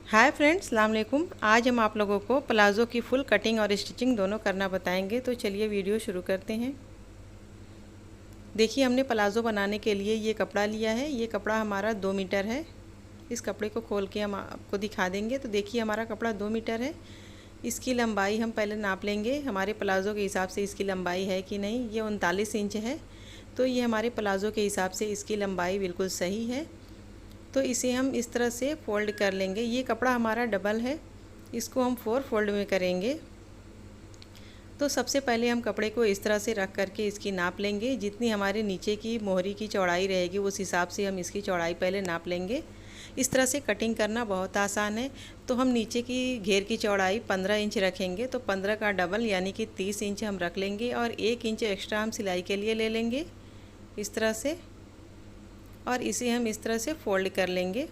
Hi friends, अस्सलाम वालेकुम। आज हम आप लोगों को प्लाज़ो की फुल कटिंग और स्टिचिंग दोनों करना बताएंगे। तो चलिए वीडियो शुरू करते हैं। देखिए, हमने प्लाज़ो बनाने के लिए ये कपड़ा लिया है। ये कपड़ा हमारा 2 मीटर है। इस कपड़े को खोल के हम आपको दिखा देंगे। तो देखिए, हमारा कपड़ा 2 मीटर है। इसकी लंबाई हम पहले नाप लेंगे, हमारे प्लाज़ो के हिसाब से इसकी लंबाई है कि नहीं। ये 39 इंच है, तो ये हमारे प्लाज़ो के हिसाब से इसकी लंबाई बिल्कुल सही है। तो इसे हम इस तरह से फ़ोल्ड कर लेंगे। ये कपड़ा हमारा डबल है, इसको हम 4 फोल्ड में करेंगे। तो सबसे पहले हम कपड़े को इस तरह से रख करके इसकी नाप लेंगे। जितनी हमारे नीचे की मोहरी की चौड़ाई रहेगी उस हिसाब से हम इसकी चौड़ाई पहले नाप लेंगे। इस तरह से कटिंग करना बहुत आसान है। तो हम नीचे की घेर की चौड़ाई 15 इंच रखेंगे, तो 15 का डबल यानी कि 30 इंच हम रख लेंगे और 1 इंच एक्स्ट्रा हम सिलाई के लिए ले लेंगे इस तरह से। और इसे हम इस तरह से फ़ोल्ड कर लेंगे।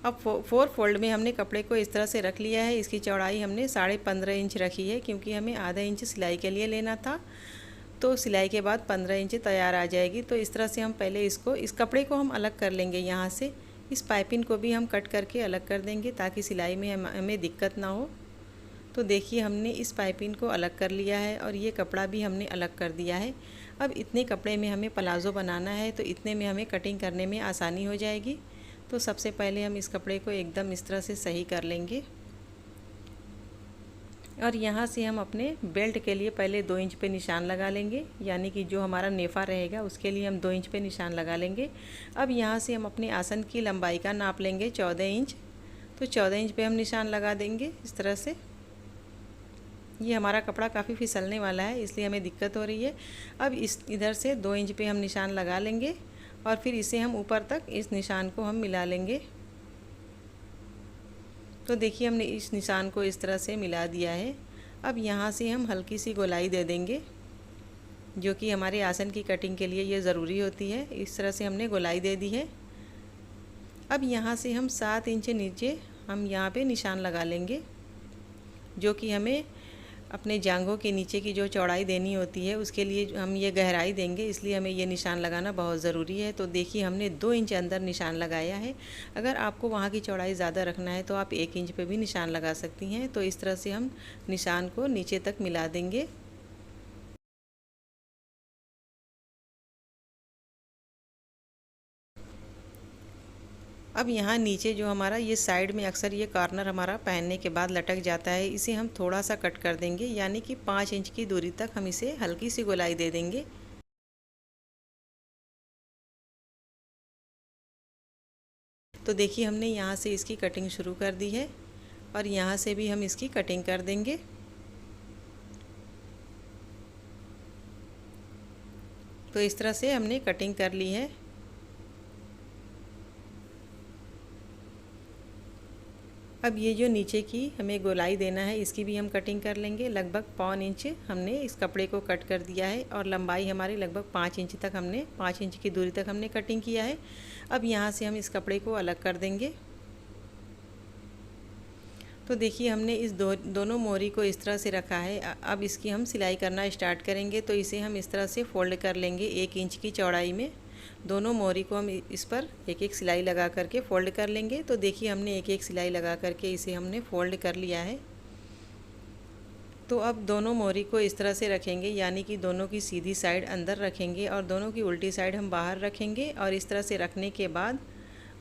अब 4 फोल्ड में हमने कपड़े को इस तरह से रख लिया है। इसकी चौड़ाई हमने 15.5 इंच रखी है, क्योंकि हमें आधा इंच सिलाई के लिए लेना था। तो सिलाई के बाद 15 इंच तैयार आ जाएगी। तो इस तरह से हम पहले इस कपड़े को हम अलग कर लेंगे। यहाँ से इस पाइपिंग को भी हम कट करके अलग कर देंगे, ताकि सिलाई में हमें दिक्कत ना हो। तो देखिए, हमने इस पाइपिंग को अलग कर लिया है और ये कपड़ा भी हमने अलग कर दिया है। अब इतने कपड़े में हमें प्लाज़ो बनाना है, तो इतने में हमें कटिंग करने में आसानी हो जाएगी। तो सबसे पहले हम इस कपड़े को एकदम इस तरह से सही कर लेंगे। और यहाँ से हम अपने बेल्ट के लिए पहले 2 इंच पे निशान लगा लेंगे, यानी कि जो हमारा नेफ़ा रहेगा उसके लिए हम 2 इंच पे निशान लगा लेंगे। अब यहाँ से हम अपने आसन की लंबाई का नाप लेंगे 14 इंच। तो 14 इंच पे हम निशान लगा देंगे इस तरह से। ये हमारा कपड़ा काफ़ी फिसलने वाला है, इसलिए हमें दिक्कत हो रही है। अब इधर से 2 इंच पे हम निशान लगा लेंगे और फिर इसे हम ऊपर तक इस निशान को हम मिला लेंगे। तो देखिए, हमने इस निशान को इस तरह से मिला दिया है। अब यहाँ से हम हल्की सी गोलाई दे देंगे, जो कि हमारे आसन की कटिंग के लिए ये ज़रूरी होती है। इस तरह से हमने गोलाई दे दी है। अब यहाँ से हम 7 इंच नीचे हम यहाँ पे निशान लगा लेंगे, जो कि हमें अपने जांघों के नीचे की जो चौड़ाई देनी होती है उसके लिए हम ये गहराई देंगे, इसलिए हमें ये निशान लगाना बहुत ज़रूरी है। तो देखिए, हमने 2 इंच अंदर निशान लगाया है। अगर आपको वहाँ की चौड़ाई ज़्यादा रखना है तो आप 1 इंच पे भी निशान लगा सकती हैं। तो इस तरह से हम निशान को नीचे तक मिला देंगे। अब यहाँ नीचे जो हमारा ये साइड में अक्सर ये कॉर्नर हमारा पहनने के बाद लटक जाता है, इसे हम थोड़ा सा कट कर देंगे, यानी कि 5 इंच की दूरी तक हम इसे हल्की सी गोलाई दे देंगे। तो देखिए, हमने यहाँ से इसकी कटिंग शुरू कर दी है और यहाँ से भी हम इसकी कटिंग कर देंगे। तो इस तरह से हमने कटिंग कर ली है। अब ये जो नीचे की हमें गोलाई देना है, इसकी भी हम कटिंग कर लेंगे। लगभग 1.25 इंच हमने इस कपड़े को कट कर दिया है और लंबाई हमारी लगभग 5 इंच तक 5 इंच की दूरी तक हमने कटिंग किया है। अब यहाँ से हम इस कपड़े को अलग कर देंगे। तो देखिए, हमने इस दोनों मोहरी को इस तरह से रखा है। अब इसकी हम सिलाई करना स्टार्ट करेंगे। तो इसे हम इस तरह से फ़ोल्ड कर लेंगे 1 इंच की चौड़ाई में। दोनों मोहरी को हम इस पर एक एक सिलाई लगा करके फ़ोल्ड कर लेंगे। तो देखिए, हमने एक एक सिलाई लगा करके इसे हमने फ़ोल्ड कर लिया है। तो अब दोनों मोहरी को इस तरह से रखेंगे, यानी कि दोनों की सीधी साइड अंदर रखेंगे और दोनों की उल्टी साइड हम बाहर रखेंगे। और इस तरह से रखने के बाद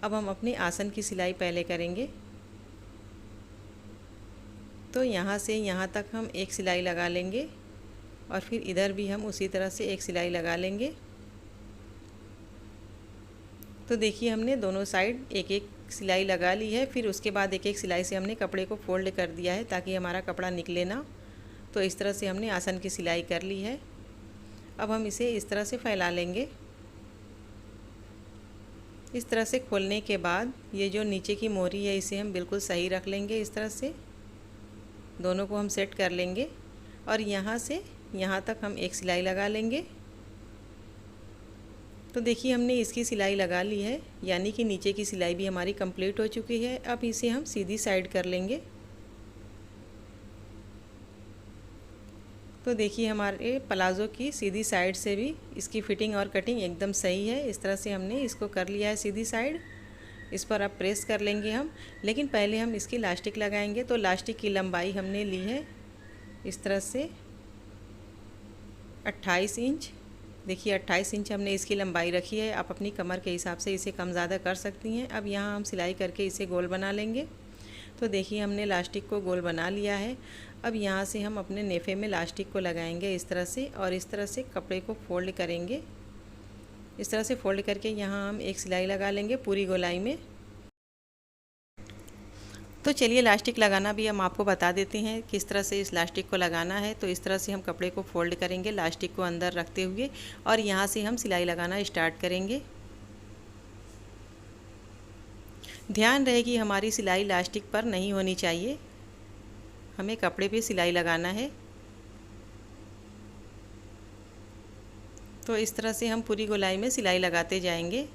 अब हम अपने आसन की सिलाई पहले करेंगे। तो यहाँ से यहाँ तक हम एक सिलाई लगा लेंगे और फिर इधर भी हम उसी तरह से एक सिलाई लगा लेंगे। तो देखिए, हमने दोनों साइड एक एक सिलाई लगा ली है। फिर उसके बाद एक एक सिलाई से हमने कपड़े को फ़ोल्ड कर दिया है, ताकि हमारा कपड़ा निकले ना। तो इस तरह से हमने आसन की सिलाई कर ली है। अब हम इसे इस तरह से फैला लेंगे। इस तरह से खोलने के बाद ये जो नीचे की मोहरी है, इसे हम बिल्कुल सही रख लेंगे। इस तरह से दोनों को हम सेट कर लेंगे और यहाँ से यहाँ तक हम एक सिलाई लगा लेंगे। तो देखिए, हमने इसकी सिलाई लगा ली है, यानी कि नीचे की सिलाई भी हमारी कंप्लीट हो चुकी है। अब इसे हम सीधी साइड कर लेंगे। तो देखिए, हमारे प्लाज़ो की सीधी साइड से भी इसकी फ़िटिंग और कटिंग एकदम सही है। इस तरह से हमने इसको कर लिया है सीधी साइड। इस पर अब प्रेस कर लेंगे हम, लेकिन पहले हम इसकी लास्टिक लगाएंगे। तो लास्टिक की लंबाई हमने ली है इस तरह से 28 इंच। देखिए 28 इंच हमने इसकी लंबाई रखी है। आप अपनी कमर के हिसाब से इसे कम ज़्यादा कर सकती हैं। अब यहाँ हम सिलाई करके इसे गोल बना लेंगे। तो देखिए हमने लास्टिक को गोल बना लिया है। अब यहाँ से हम अपने नेफे में लास्टिक को लगाएंगे इस तरह से, और इस तरह से कपड़े को फोल्ड करेंगे। इस तरह से फोल्ड करके यहाँ हम एक सिलाई लगा लेंगे पूरी गोलाई में। तो चलिए लास्टिक लगाना भी हम आपको बता देते हैं किस तरह से इस लास्टिक को लगाना है। तो इस तरह से हम कपड़े को फोल्ड करेंगे लास्टिक को अंदर रखते हुए, और यहाँ से हम सिलाई लगाना स्टार्ट करेंगे। ध्यान रहे कि हमारी सिलाई लास्टिक पर नहीं होनी चाहिए, हमें कपड़े पे सिलाई लगाना है। तो इस तरह से हम पूरी गोलाई में सिलाई लगाते जाएंगे,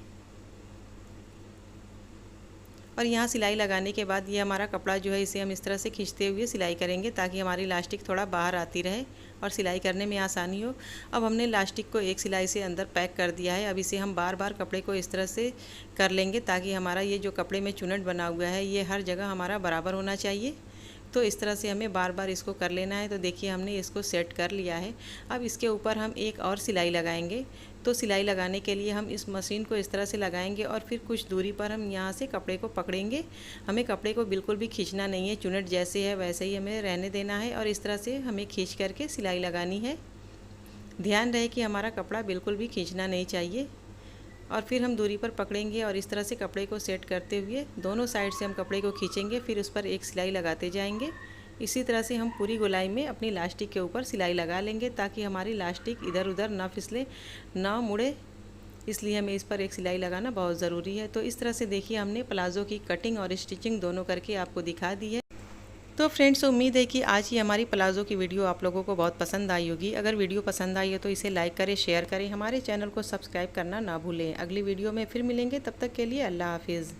और यहाँ सिलाई लगाने के बाद ये हमारा कपड़ा जो है इसे हम इस तरह से खींचते हुए सिलाई करेंगे ताकि हमारी लास्टिक थोड़ा बाहर आती रहे और सिलाई करने में आसानी हो। अब हमने लास्टिक को एक सिलाई से अंदर पैक कर दिया है। अब इसे हम बार बार कपड़े को इस तरह से कर लेंगे ताकि हमारा ये जो कपड़े में चुनट बना हुआ है ये हर जगह हमारा बराबर होना चाहिए। तो इस तरह से हमें बार बार इसको कर लेना है। तो देखिए हमने इसको सेट कर लिया है। अब इसके ऊपर हम एक और सिलाई लगाएंगे। तो सिलाई लगाने के लिए हम इस मशीन को इस तरह से लगाएंगे और फिर कुछ दूरी पर हम यहाँ से कपड़े को पकड़ेंगे। हमें कपड़े को बिल्कुल भी खींचना नहीं है, चुनट जैसे है वैसे ही हमें रहने देना है, और इस तरह से हमें खींच करके सिलाई लगानी है। ध्यान रहे कि हमारा कपड़ा बिल्कुल भी खींचना नहीं चाहिए। और फिर हम दूरी पर पकड़ेंगे और इस तरह से कपड़े को सेट करते हुए दोनों साइड से हम कपड़े को खींचेंगे, फिर उस पर एक सिलाई लगाते जाएंगे। इसी तरह से हम पूरी गोलाई में अपनी लास्टिक के ऊपर सिलाई लगा लेंगे ताकि हमारी लास्टिक इधर उधर ना फिसले ना मुड़े, इसलिए हमें इस पर एक सिलाई लगाना बहुत ज़रूरी है। तो इस तरह से देखिए हमने प्लाज़ो की कटिंग और स्टिचिंग दोनों करके आपको दिखा दी है। तो फ्रेंड्स उम्मीद है कि आज ही हमारी प्लाज़ो की वीडियो आप लोगों को बहुत पसंद आई होगी। अगर वीडियो पसंद आई हो तो इसे लाइक करें, शेयर करें, हमारे चैनल को सब्सक्राइब करना ना भूलें। अगली वीडियो में फिर मिलेंगे, तब तक के लिए अल्लाह हाफिज़।